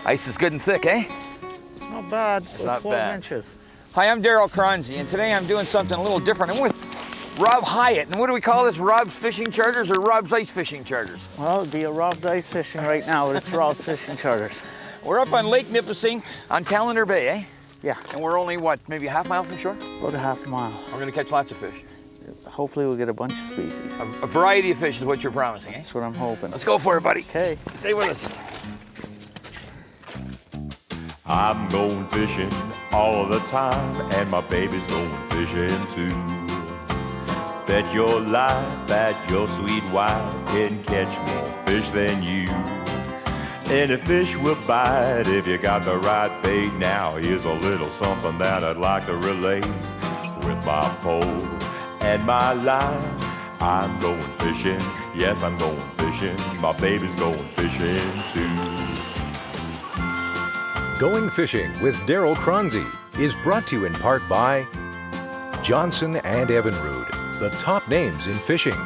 Ice is good and thick, eh? Not bad. It's not 12 bad. inches. Hi, I'm Darryl Choronzey, and today I'm doing something a little different. I'm with Rob Hyatt, and what do we call this? Rob's Fishing Charters or Rob's Ice Fishing Charters? Well, it'd be a Rob's ice fishing right now, but it's Rob's Fishing Charters. We're up on Lake Nipissing on Calendar Bay, eh? Yeah. And we're only, what, maybe a half mile from shore? About a half mile. We're gonna catch lots of fish. Hopefully we'll get a bunch of species. A variety of fish is what you're promising, eh? That's what I'm hoping. Let's go for it, buddy. Okay. Stay with us. I'm going fishing all the time, and my baby's going fishing too. Bet your life that your sweet wife can catch more fish than you. Any fish will bite if you got the right bait. Now here's a little something that I'd like to relate. With my pole and my line, I'm going fishing. Yes, I'm going fishing. My baby's going fishing too. Going Fishing with Darryl Choronzey is brought to you in part by Johnson and Evinrude, the top names in fishing.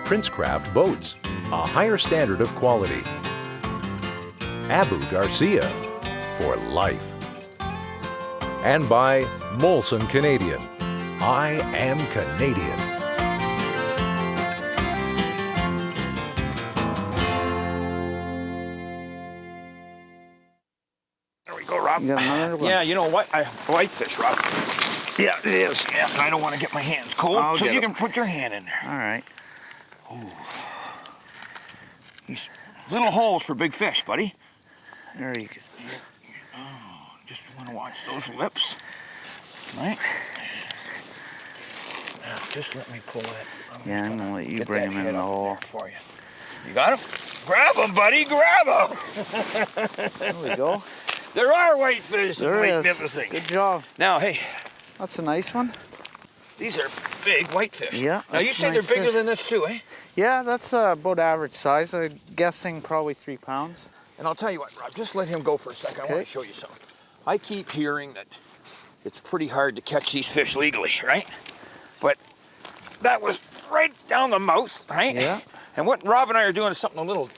Princecraft Boats, a higher standard of quality. Abu Garcia, for life. And by Molson Canadian, I am Canadian. There we go, Rob. You got another one? Yeah, you know what? Whitefish, Rob. Yeah, it is. Yeah, I don't want to get my hands cold, I'll so get you 'em. can put your hand in there. All right. These little holes for big fish, buddy. There you go. Oh, just want to watch those lips, right? Now, just let me pull that. Yeah, I'm gonna let you Get bring that him in head the up hole. there for you. You got him? Grab him, buddy, grab him! There we go. There are whitefish in There Lake is. Nipissing. Good job. Now, hey, That's a nice one. these are big whitefish. Yeah, Now, you that's say nice they're bigger fish. than this too, eh? Yeah, that's about average size. I'm guessing probably 3 pounds. And I'll tell you what, Rob, just let him go for a second. I want Okay. to show you something. I keep hearing that it's pretty hard to catch these fish legally, right? But that was right down the mouth, right? Yeah. And what Rob and I are doing is something a little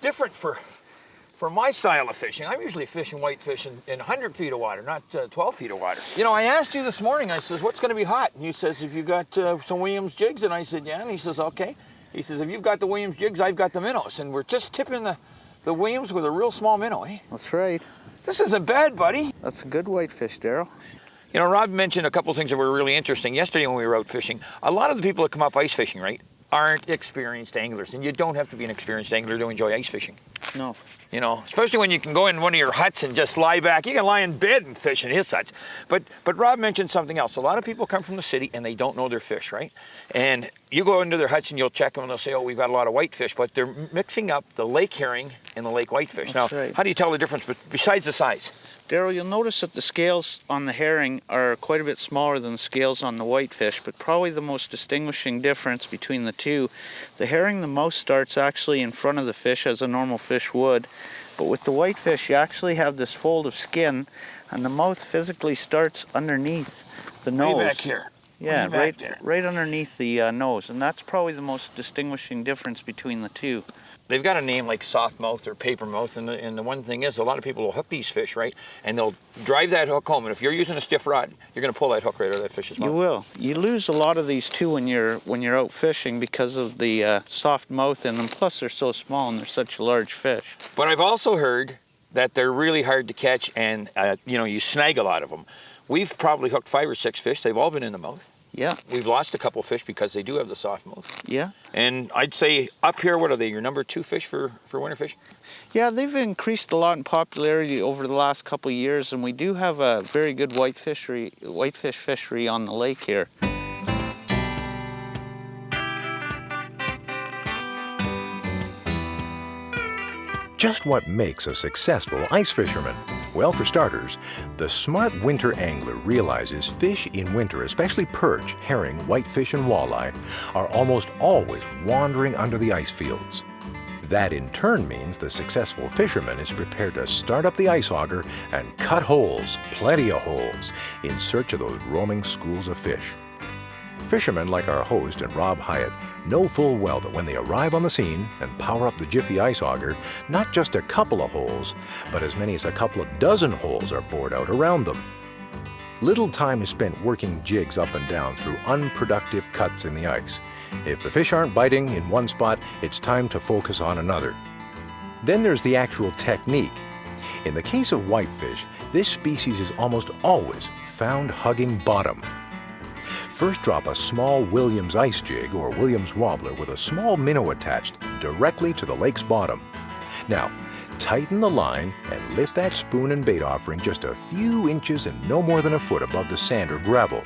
different for my style of fishing. I'm usually fishing whitefish in 100 feet of water, not 12 feet of water. You know, I asked you this morning, I says, what's going to be hot? And you says, if you got some Williams jigs? And I said, yeah. And he says, okay. He says, if you've got the Williams jigs, I've got the minnows. And we're just tipping the Williams with a real small minnow, eh? That's right. This isn't bad, buddy. That's a good whitefish, Darryl. You know, Rob mentioned a couple things that were really interesting yesterday when we were out fishing. A lot of the people that come up ice fishing, right, aren't experienced anglers. And you don't have to be an experienced angler to enjoy ice fishing. No. You know, especially when you can go in one of your huts and just lie back. You can lie in bed and fish in his huts. But Rob mentioned something else. A lot of people come from the city and they don't know their fish, right? And you go into their huts and you'll check them and they'll say, oh, we've got a lot of whitefish. But they're mixing up the lake herring and the lake whitefish. That's now, right. how do you tell the difference besides the size? Darryl, you'll notice that the scales on the herring are quite a bit smaller than the scales on the whitefish, but probably the most distinguishing difference between the two, the herring, the mouth starts actually in front of the fish as a normal fish would, but with the whitefish you actually have this fold of skin and the mouth physically starts underneath the nose. Way back here. Yeah, Way back there. right underneath the nose, and that's probably the most distinguishing difference between the two. They've got a name like soft mouth or paper mouth, and the one thing is, a lot of people will hook these fish, right? And they'll drive that hook home, and if you're using a stiff rod, you're going to pull that hook right out of that fish's mouth. You will. You lose a lot of these too when you're out fishing because of the soft mouth in them. Plus, they're so small and they're such a large fish. But I've also heard that they're really hard to catch, and you know, you snag a lot of them. We've probably hooked 5 or 6 fish. They've all been in the mouth. Yeah. We've lost a couple fish because they do have the soft mouth. Yeah. And I'd say up here, what are they? Your number 2 fish for winter fishing? Yeah, they've increased a lot in popularity over the last couple of years, and we do have a very good whitefish fishery on the lake here. Just what makes a successful ice fisherman? Well, for starters, the smart winter angler realizes fish in winter, especially perch, herring, whitefish, and walleye, are almost always wandering under the ice fields. That in turn means the successful fisherman is prepared to start up the ice auger and cut holes, plenty of holes, in search of those roaming schools of fish. Fishermen like our host and Rob Hyatt know full well that when they arrive on the scene and power up the Jiffy ice auger, not just a couple of holes, but as many as a couple of dozen holes are bored out around them. Little time is spent working jigs up and down through unproductive cuts in the ice. If the fish aren't biting in one spot, it's time to focus on another. Then there's the actual technique. In the case of whitefish, this species is almost always found hugging bottom. First, drop a small Williams ice jig or Williams wobbler with a small minnow attached directly to the lake's bottom. Now, tighten the line and lift that spoon and bait offering just a few inches and no more than a foot above the sand or gravel.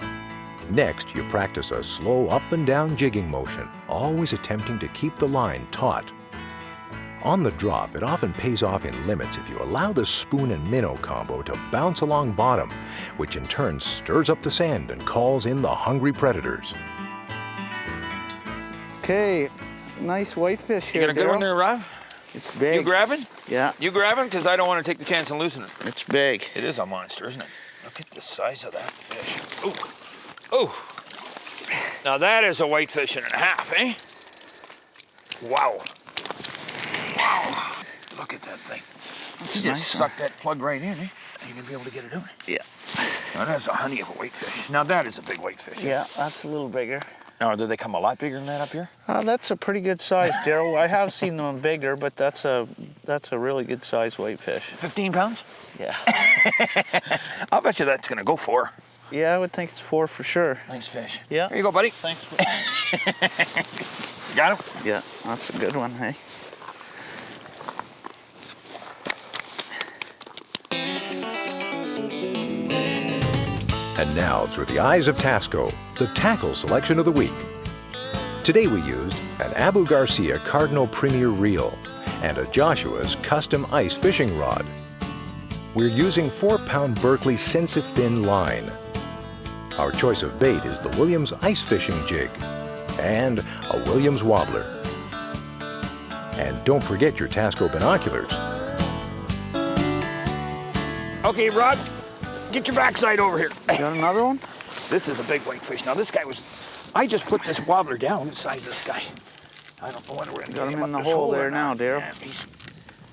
Next, you practice a slow up and down jigging motion, always attempting to keep the line taut. On the drop, it often pays off in limits if you allow the spoon and minnow combo to bounce along bottom, which in turn stirs up the sand and calls in the hungry predators. Okay, nice whitefish You here, got a good one there, Rob? It's big. You grabbing? Yeah. You grabbing? Because I don't want to take the chance and loosen it. It's big. It is a monster, isn't it? Look at the size of that fish. Ooh. Ooh. Now that is a whitefish and a half, eh? Wow. Wow. Look at that thing. That's You a just nice suck that plug right in, eh? You're going to be able to get it out. Yeah. Now that's a honey of a whitefish. Now that is a big whitefish. Yeah, that's a little bigger. Now, do they come a lot bigger than that up here? That's a pretty good size, Darryl. I have seen them bigger, but that's a really good size whitefish. 15 pounds? Yeah. I'll bet you that's going to go 4. Yeah, I would think it's 4 for sure. Nice fish. Yeah. Here you go, buddy. Thanks. You got him? Yeah, that's a good one, hey? And now, through the eyes of Tasco, the tackle selection of the week. Today we used an Abu Garcia Cardinal Premier Reel and a Joshua's Custom Ice Fishing Rod. We're using 4-pound Berkeley Sensifin line. Our choice of bait is the Williams Ice Fishing Jig and a Williams Wobbler. And don't forget your Tasco binoculars. Okay, Rod, get your backside over here. You got another one? This is a big whitefish. Now, this guy was... I just put this wobbler down the size of this guy. I don't know whether we're going to Got get him him in up the this hole there or now, not. Darryl. Yeah,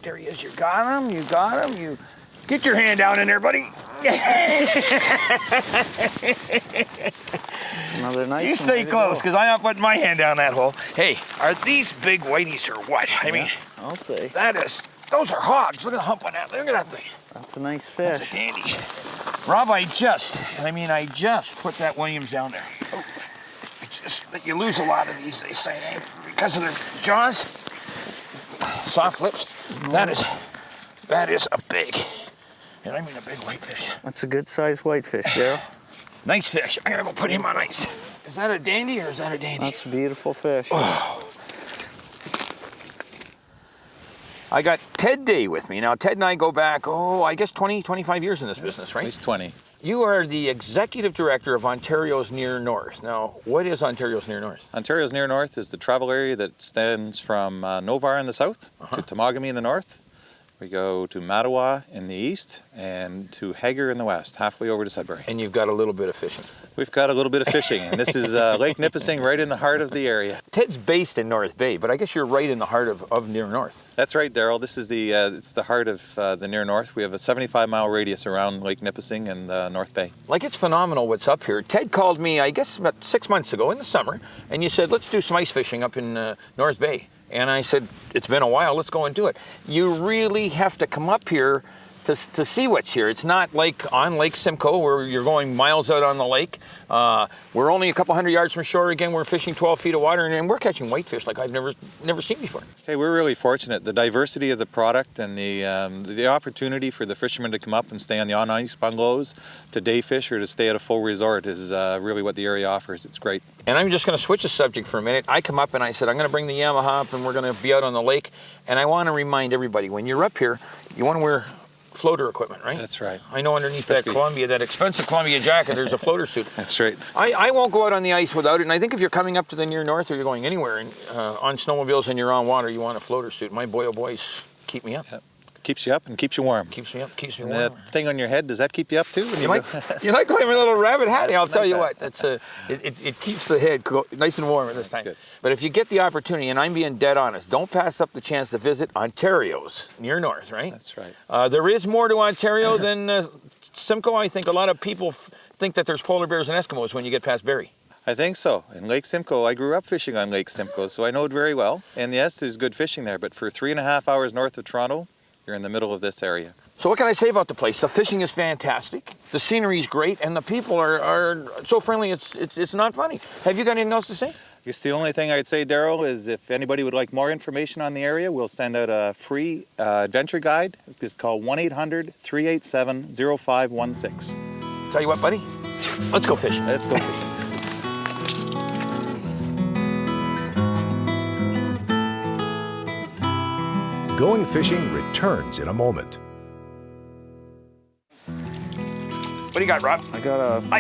there he is. You got him. You got him. You... Get your hand down in there, buddy. It's another nice You one. stay Way to close, go. because I'm not putting my hand down that hole. Hey, are these big whiteys or what? I mean, I'll say. those are hogs. Look at the hump on that. Look at that thing. That's a nice That's fish. a dandy. Rob, I just put that Williams down there. Oh, you lose a lot of these, they say, eh? Because of their jaws, soft lips. That is a big, and I mean a big whitefish. That's a good sized whitefish, Darryl. Nice fish. I'm gonna go put him on ice. Is that a dandy or is that a dandy? That's a beautiful fish. Oh. I got Ted Day with me. Now, Ted and I go back, I guess 20, 25 years in this business, right? At least 20. You are the executive director of Ontario's Near North. Now, what is Ontario's Near North? Ontario's Near North is the travel area that extends from Novar in the south to Temagami in the north. We go to Mattawa in the east and to Hager in the west, halfway over to Sudbury. And you've got a little bit of fishing. We've got a little bit of fishing, and this is Lake Nipissing, right in the heart of the area. Ted's based in North Bay, but I guess you're right in the heart of Near North. That's right, Darryl. This is it's the heart of the Near North. We have a 75-mile radius around Lake Nipissing and North Bay. Like, it's phenomenal what's up here. Ted called me, I guess about 6 months ago in the summer, and you said, let's do some ice fishing up in North Bay. And I said, it's been a while, let's go and do it. You really have to come up here to see what's here. It's not like on Lake Simcoe where you're going miles out on the lake. We're only a couple hundred yards from shore. Again, we're fishing 12 feet of water, and we're catching whitefish like I've never seen before. Okay, we're really fortunate. The diversity of the product and the opportunity for the fishermen to come up and stay on the on-ice bungalows, to day fish or to stay at a full resort is really what the area offers. It's great. And I'm just going to switch the subject for a minute. I come up and I said, I'm going to bring the Yamaha up and we're going to be out on the lake. And I want to remind everybody, when you're up here, you want to wear floater equipment, right? That's right. I know underneath that expensive Columbia jacket, there's a floater suit. That's right. I won't go out on the ice without it. And I think if you're coming up to the Near North or you're going anywhere on snowmobiles and you're on water, you want a floater suit. My boy, oh boys, keep me up. Yep. keeps you up and keeps you warm. Keeps me up, keeps me And warm. that thing on your head, does that keep you up too? When You like wearing a little rabbit hat? I'll tell Nice you hat. what, that's it keeps the head nice and warm at this time. good. But if you get the opportunity, and I'm being dead honest, don't pass up the chance to visit Ontario's near north, right? That's right. There is more to Ontario than Simcoe. I think a lot of people think that there's polar bears and Eskimos when you get past Barrie. I think so. In Lake Simcoe, I grew up fishing on Lake Simcoe, so I know it very well. And yes, there's good fishing there, but for 3.5 hours north of Toronto, you're in the middle of this area. So what can I say about the place? The fishing is fantastic, the scenery is great, and the people are so friendly, it's not funny. Have you got anything else to say? I guess the only thing I'd say, Darryl, is if anybody would like more information on the area, we'll send out a free adventure guide. It's called 1-800-387-0516. Tell you what, buddy, let's go fishing. Let's go fishing. Going Fishing returns in a moment. What do you got, Rob? I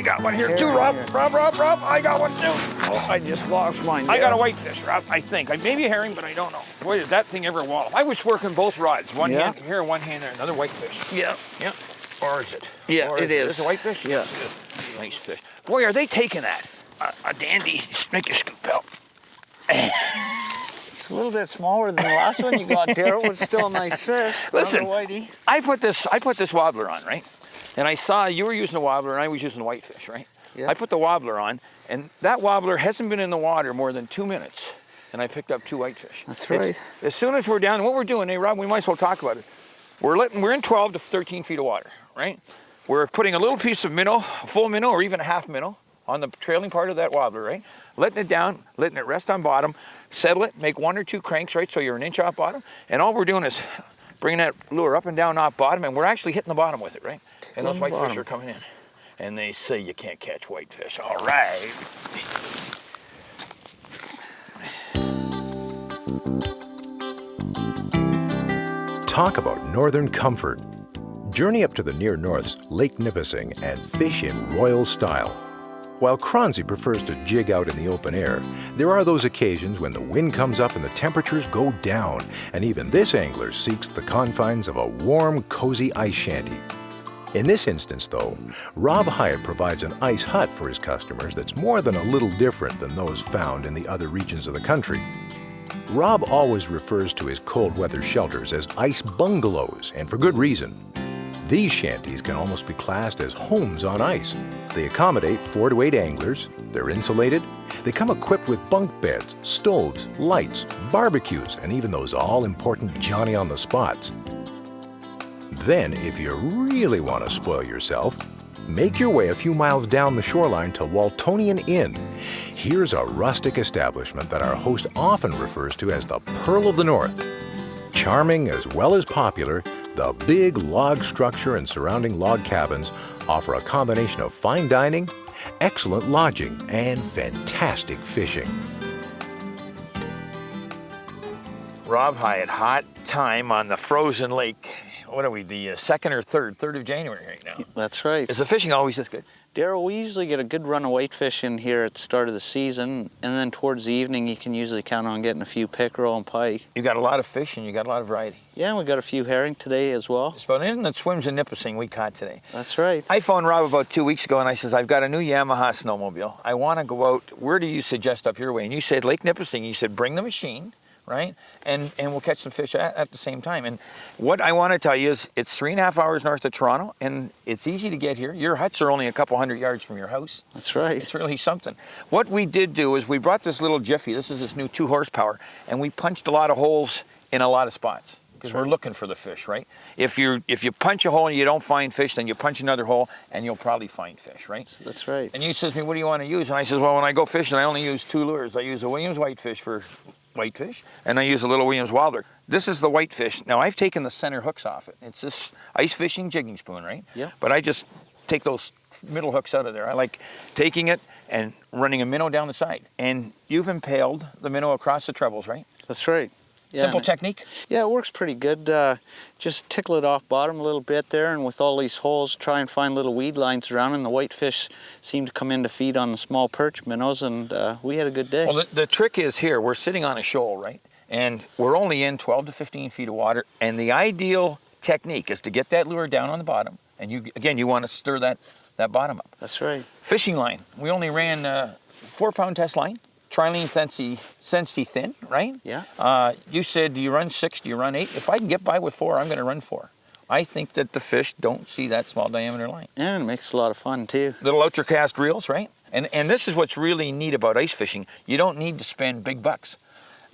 got one here Here, too, Rob. here. Rob, I got one too. Oh, I just lost mine. I got a whitefish, Rob, I think. Maybe a herring, but I don't know. Boy, did that thing ever wallop. I was working both rods. One Yeah. hand here, one hand there. Another whitefish. Yeah. Yeah. Or is it? Yeah, Or it is. Is it a whitefish? Yeah. Nice fish. Boy, are they taking that? A dandy snake scoop out. It's a little bit smaller than the last one you got, Darryl, but still a nice fish. Listen, Another whitey. I put this wobbler on, right? And I saw you were using a wobbler and I was using a whitefish, right? Yeah. I put the wobbler on, and that wobbler hasn't been in the water more than 2 minutes, and I picked up 2 whitefish. That's right. As soon as we're down, what we're doing, hey Rob, we might as well talk about it. We're in 12 to 13 feet of water, right? We're putting a little piece of minnow, a full minnow or even a half minnow, on the trailing part of that wobbler, right? Letting it down, letting it rest on bottom, settle it, make 1 or 2 cranks, right? So you're an inch off bottom, and all we're doing is bringing that lure up and down off bottom, and we're actually hitting the bottom with it, right? And those Hitting the whitefish bottom. are coming in. And they say you can't catch whitefish. All right. Talk about northern comfort. Journey up to the near north's Lake Nipissing and fish in royal style. While Cronzy prefers to jig out in the open air, there are those occasions when the wind comes up and the temperatures go down, and even this angler seeks the confines of a warm, cozy ice shanty. In this instance, though, Rob Hyatt provides an ice hut for his customers that's more than a little different than those found in the other regions of the country. Rob always refers to his cold weather shelters as ice bungalows, and for good reason. These shanties can almost be classed as homes on ice. They accommodate 4 to 8 anglers, they're insulated, they come equipped with bunk beds, stoves, lights, barbecues, and even those all-important Johnny-on-the-spots. Then, if you really want to spoil yourself, make your way a few miles down the shoreline to Waltonian Inn. Here's a rustic establishment that our host often refers to as the Pearl of the North. Charming as well as popular, the big log structure and surrounding log cabins offer a combination of fine dining, excellent lodging, and fantastic fishing. Rob Hyatt, hot time on the frozen lake. What are we, the 2nd or 3rd of January right now? That's right. Is the fishing always this good? Darryl, we usually get a good run of whitefish in here at the start of the season, and then towards the evening you can usually count on getting a few pickerel and pike. You got a lot of fish and you got a lot of variety. Yeah, and we got a few herring today as well. It's about anything that swims in Nipissing we caught today. That's right. I phoned Rob about 2 weeks ago and I says, I've got a new Yamaha snowmobile. I want to go out. Where do you suggest up your way? And you said Lake Nipissing. You said bring the machine, right? And we'll catch some fish at the same time. And what I want to tell you is it's 3.5 hours north of Toronto and it's easy to get here. Your huts are only a couple hundred yards from your house. That's right. It's really something. What we did do is we brought this little Jiffy. This is this new 2 horsepower, and we punched a lot of holes in a lot of spots because we're looking for the fish, right? If you punch a hole and you don't find fish, then you punch another hole and you'll probably find fish, right? That's right. And you says to me, what do you want to use? And I says, well, when I go fishing, I only use 2 lures. I use a Williams whitefish for whitefish, and I use a little Williams wobbler. This is the whitefish. Now, I've taken the center hooks off it. It's this ice fishing jigging spoon, right? Yeah. But I just take those middle hooks out of there. I like taking it and running a minnow down the side. And you've impaled the minnow across the trebles, right? That's right. Yeah, Simple technique? Yeah, it works pretty good. Just tickle it off bottom a little bit there, and with all these holes, try and find little weed lines around, and the whitefish seem to come in to feed on the small perch minnows, and we had a good day. Well, the trick is here, we're sitting on a shoal, right? And we're only in 12 to 15 feet of water, and the ideal technique is to get that lure down on the bottom, and you want to stir that bottom up. That's right. Fishing line. We only ran 4-pound test line, trilene Sensi thin, right? Yeah. You said, do you run 6, do you run 8? If I can get by with 4, I'm going to run 4. I think that the fish don't see that small diameter line. And it makes a lot of fun too. Little ultracast reels, right? And this is what's really neat about ice fishing. You don't need to spend big bucks.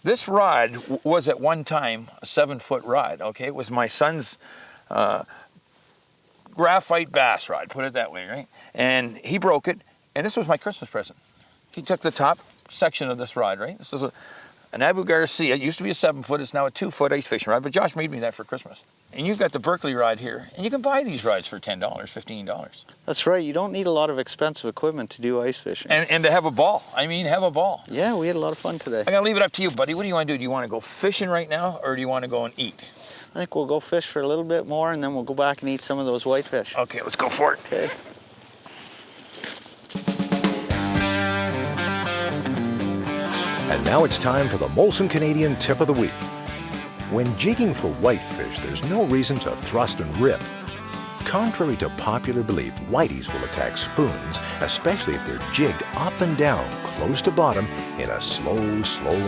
This rod was at one time a 7-foot rod, okay? It was my son's graphite bass rod, put it that way, right? And he broke it, and this was my Christmas present. He took the top section of this rod, right? This is an Abu Garcia. It used to be a 7-foot, it's now a 2-foot ice fishing rod, but Josh made me that for Christmas. And you've got the Berkeley rod here, and you can buy these rods for $10, $15. That's right. You don't need a lot of expensive equipment to do ice fishing. And to have a ball. I mean, have a ball. Yeah, we had a lot of fun today. I'm gonna leave it up to you, buddy. What do you want to do? Do you want to go fishing right now, or do you want to go and eat? I think we'll go fish for a little bit more, and then we'll go back and eat some of those whitefish. Okay, let's go for it. Okay. And now it's time for the Molson Canadian Tip of the Week. When jigging for whitefish, there's no reason to thrust and rip. Contrary to popular belief, whiteys will attack spoons, especially if they're jigged up and down, close to bottom, in a slow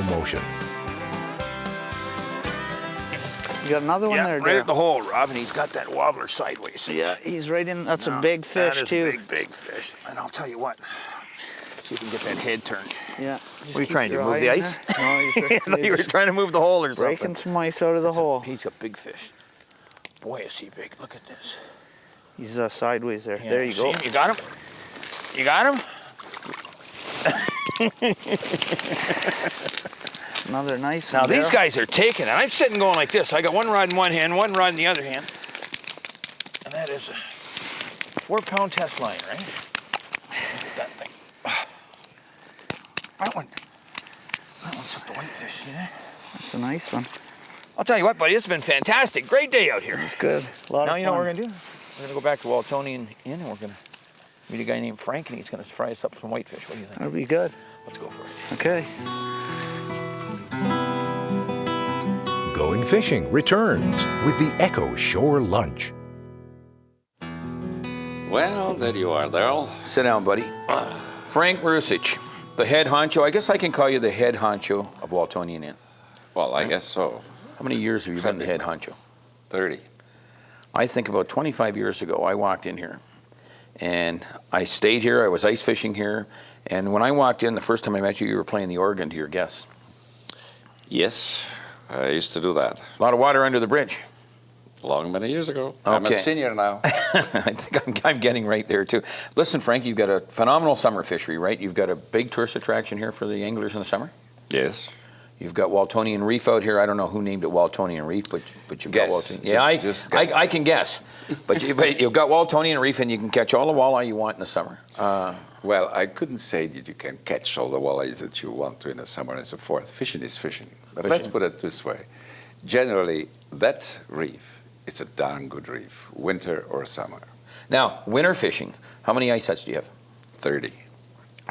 motion. You got another one there, right Darryl? at the hole, Rob, and he's got that wobbler sideways. Yeah, he's right in. That's a big fish, that is too. a big fish. And I'll tell you what, see if we can get that head turned. Yeah. What are you trying to move the ice? No, he's I thought you were trying to move the hole or something. breaking some ice out of the hole. He's a big fish. Boy, is he big. Look at this. He's sideways there. Yeah, There you see go. him? You got him? You got him? It's another nice one. Now these Darryl. guys are taking it. I'm sitting going like this. I got one rod in one hand, one rod in the other hand. And that is a 4-pound test line, right? Look at that thing. That one's took the whitefish, see that? That's a nice one. I'll tell you what, buddy, this has been fantastic. Great day out here. It's good. A lot Now of you know fun. what we're gonna do? We're gonna go back to Waltonian Inn and we're gonna meet a guy named Frank and he's gonna fry us up some whitefish. What do you think? That'll be good. Let's go for it. Okay. Going Fishing returns with the Echo Shore Lunch. Well, there you are, Darryl. Sit down, buddy. Frank Rusich, the head honcho. I guess I can call you the head honcho of Waltonian Inn. Well, I guess so. How many years have you been the head honcho? 30. I think about 25 years ago, I walked in here and I stayed here. I was ice fishing here. And when I walked in, the first time I met you, you were playing the organ to your guests. Yes, I used to do that A lot of water under the bridge. long many years ago. I'm a Okay. senior now. I think I'm getting right there too. Listen, Frank, you've got a phenomenal summer fishery, right? You've got a big tourist attraction here for the anglers in the summer. Yes. You've got Waltonian Reef out here. I don't know who named it Waltonian Reef, but you've got Guess. Waltonian. Yeah, Just guess. I can guess. But you've got Waltonian Reef, and you can catch all the walleye you want in the summer. Well, I couldn't say that you can catch all the walleyes that you want to in the summer and so forth. Fishing is fishing. But let's put it this way. Generally, that reef, it's a darn good reef, winter or summer. Now, winter fishing, how many ice huts do you have? 30.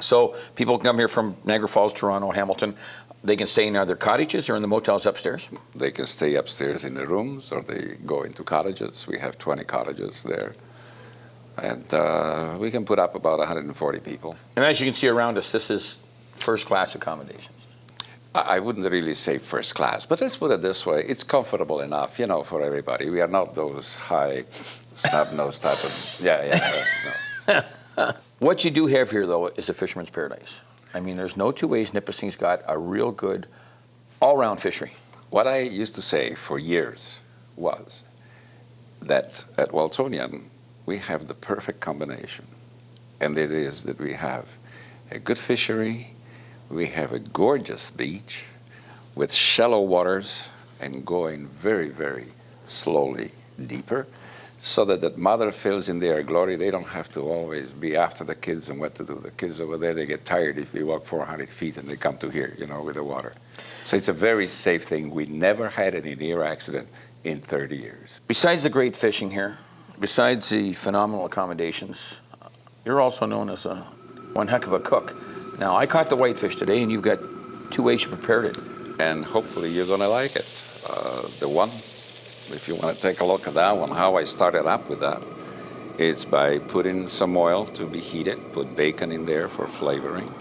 So people come here from Niagara Falls, Toronto, Hamilton. They can stay in either cottages or in the motels upstairs. They can stay upstairs in the rooms or they go into cottages. We have 20 cottages there. And we can put up about 140 people. And as you can see around us, this is first-class accommodations. I wouldn't really say first class, but let's put it this way. It's comfortable enough, you know, for everybody. We are not those high snub-nosed type of, no. What you do have here, though, is a fisherman's paradise. I mean, there's no two ways. Nipissing's got a real good all-round fishery. What I used to say for years was that at Waltonian, we have the perfect combination. And it is that we have a good fishery, we have a gorgeous beach with shallow waters and going very, very slowly deeper so that mother fills in their glory. They don't have to always be after the kids and what to do. The kids over there, they get tired if they walk 400 feet and they come to here, you know, with the water. So it's a very safe thing. We never had any near accident in 30 years. Besides the great fishing here, besides the phenomenal accommodations, you're also known as one heck of a cook. Now, I caught the whitefish today, and you've got 2 ways you prepared it. And hopefully you're going to like it. The if you want to take a look at that one, how I started up with that, it's by putting some oil to be heated, put bacon in there for flavoring,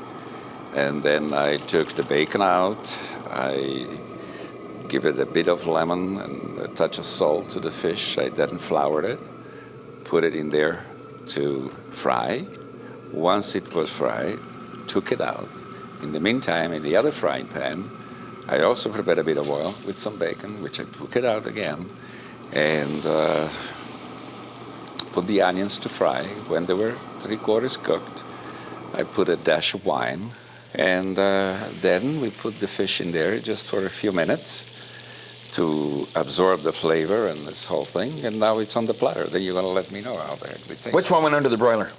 and then I took the bacon out, I give it a bit of lemon and a touch of salt to the fish. I then floured it, put it in there to fry. Once it was fried, took it out. In the meantime, in the other frying pan, I also prepared a bit of oil with some bacon, which I took it out again, and put the onions to fry. When they were 3/4 cooked, I put a dash of wine, and then we put the fish in there just for a few minutes to absorb the flavor and this whole thing, and now it's on the platter. Then you're going to let me know how that tastes. Which one went under the broiler?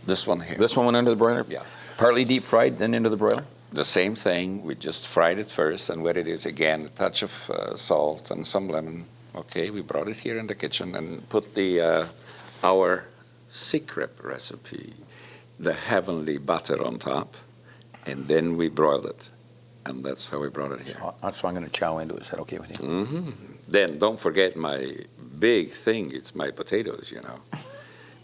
This one here. This one went under the broiler? Yeah. Partly deep fried, then into the broiler? The same thing. We just fried it first, and what it is, again, a touch of salt and some lemon. Okay, we brought it here in the kitchen and put the our secret recipe, the heavenly butter on top, and then we broiled it. And that's how we brought it here. So I'm going to chow into it. Is that okay with you? Mm-hmm. Then don't forget my big thing. It's my potatoes, you know.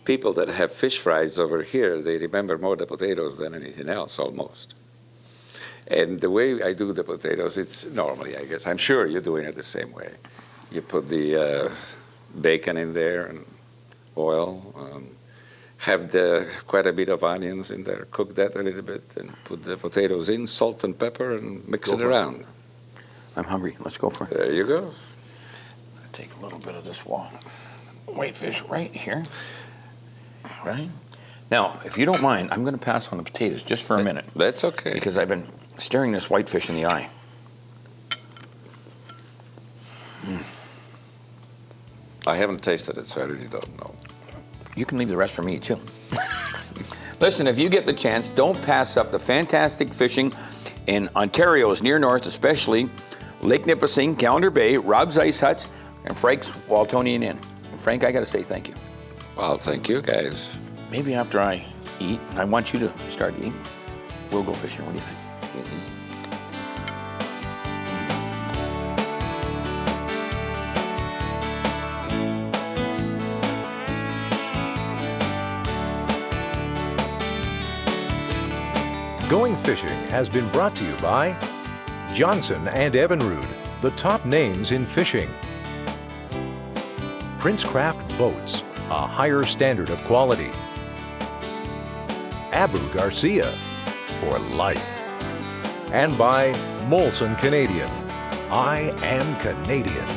People that have fish fries over here, they remember more the potatoes than anything else, almost. And the way I do the potatoes, it's normally, I guess, I'm sure you're doing it the same way. You put the bacon in there and oil, have quite a bit of onions in there, cook that a little bit, and put the potatoes in, salt and pepper, and mix it around. I'm hungry. Let's go for it. There you go. Take a little bit of this whitefish right here. Right? Now, if you don't mind, I'm going to pass on the potatoes just for a minute. That's okay. Because I've been staring this whitefish in the eye. I haven't tasted it, so I really don't know. You can leave the rest for me, too. Listen, if you get the chance, don't pass up the fantastic fishing in Ontario's near north, especially Lake Nipissing, Calendar Bay, Rob's Ice Huts, and Frank's Waltonian Inn. And Frank, I got to say thank you. Well, thank you, guys. Maybe after I eat, and I want you to start eating, we'll go fishing. What do you think? Going Fishing has been brought to you by Johnson and Evinrude, the top names in fishing. Princecraft Boats, a higher standard of quality. Abu Garcia, for life. And by Molson Canadian, I am Canadian.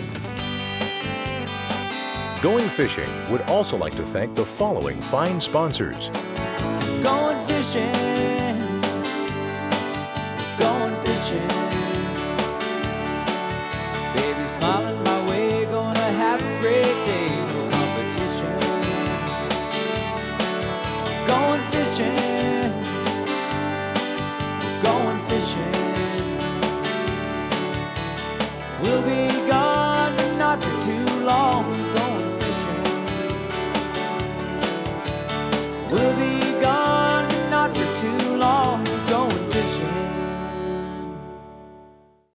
Going Fishing would also like to thank the following fine sponsors. Going fishing, going fishing, baby smiling